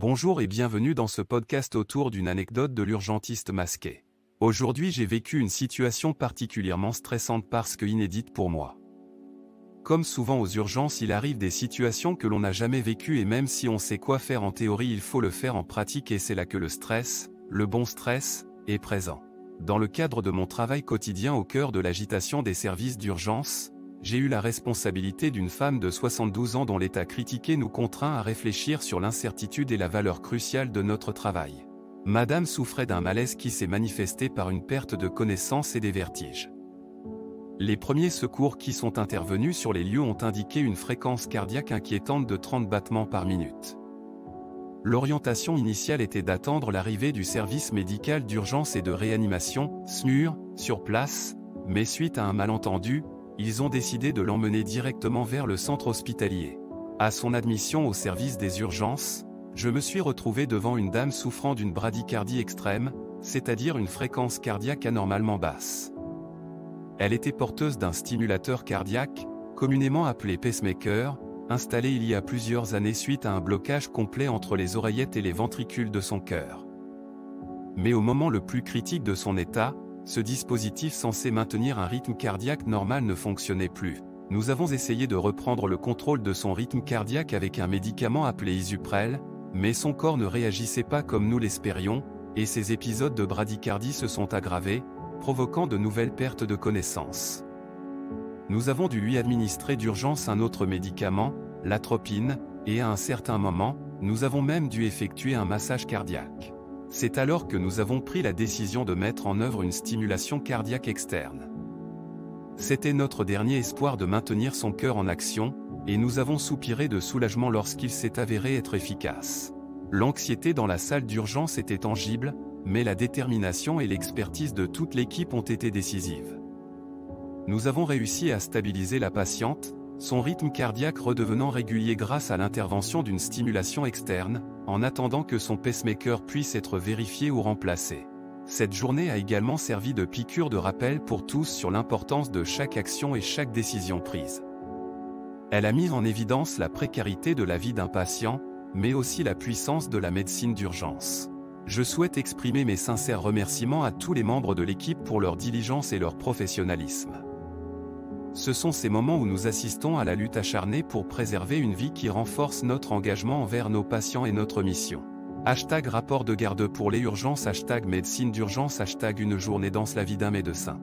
Bonjour et bienvenue dans ce podcast autour d'une anecdote de l'urgentiste masqué. Aujourd'hui j'ai vécu une situation particulièrement stressante parce que inédite pour moi. Comme souvent aux urgences, il arrive des situations que l'on n'a jamais vécues et même si on sait quoi faire en théorie, il faut le faire en pratique et c'est là que le stress, le bon stress, est présent. Dans le cadre de mon travail quotidien au cœur de l'agitation des services d'urgence, j'ai eu la responsabilité d'une femme de 72 ans dont l'état critiqué nous contraint à réfléchir sur l'incertitude et la valeur cruciale de notre travail. Madame souffrait d'un malaise qui s'est manifesté par une perte de connaissance et des vertiges. Les premiers secours qui sont intervenus sur les lieux ont indiqué une fréquence cardiaque inquiétante de 30 battements par minute. L'orientation initiale était d'attendre l'arrivée du service médical d'urgence et de réanimation, SMUR, sur place, mais suite à un malentendu, ils ont décidé de l'emmener directement vers le centre hospitalier. À son admission au service des urgences, je me suis retrouvé devant une dame souffrant d'une bradycardie extrême, c'est-à-dire une fréquence cardiaque anormalement basse. Elle était porteuse d'un stimulateur cardiaque, communément appelé pacemaker, installé il y a plusieurs années suite à un blocage complet entre les oreillettes et les ventricules de son cœur. Mais au moment le plus critique de son état, ce dispositif censé maintenir un rythme cardiaque normal ne fonctionnait plus. Nous avons essayé de reprendre le contrôle de son rythme cardiaque avec un médicament appelé Isuprel, mais son corps ne réagissait pas comme nous l'espérions, et ces épisodes de bradycardie se sont aggravés, provoquant de nouvelles pertes de connaissance. Nous avons dû lui administrer d'urgence un autre médicament, l'atropine, et à un certain moment, nous avons même dû effectuer un massage cardiaque. C'est alors que nous avons pris la décision de mettre en œuvre une stimulation cardiaque externe. C'était notre dernier espoir de maintenir son cœur en action, et nous avons soupiré de soulagement lorsqu'il s'est avéré être efficace. L'anxiété dans la salle d'urgence était tangible, mais la détermination et l'expertise de toute l'équipe ont été décisives. Nous avons réussi à stabiliser la patiente, son rythme cardiaque redevenant régulier grâce à l'intervention d'une stimulation externe, en attendant que son pacemaker puisse être vérifié ou remplacé. Cette journée a également servi de piqûre de rappel pour tous sur l'importance de chaque action et chaque décision prise. Elle a mis en évidence la précarité de la vie d'un patient, mais aussi la puissance de la médecine d'urgence. Je souhaite exprimer mes sincères remerciements à tous les membres de l'équipe pour leur diligence et leur professionnalisme. Ce sont ces moments où nous assistons à la lutte acharnée pour préserver une vie qui renforce notre engagement envers nos patients et notre mission. #rapport de garde pour les urgences, #médecine d'urgence, #une journée dans la vie d'un médecin.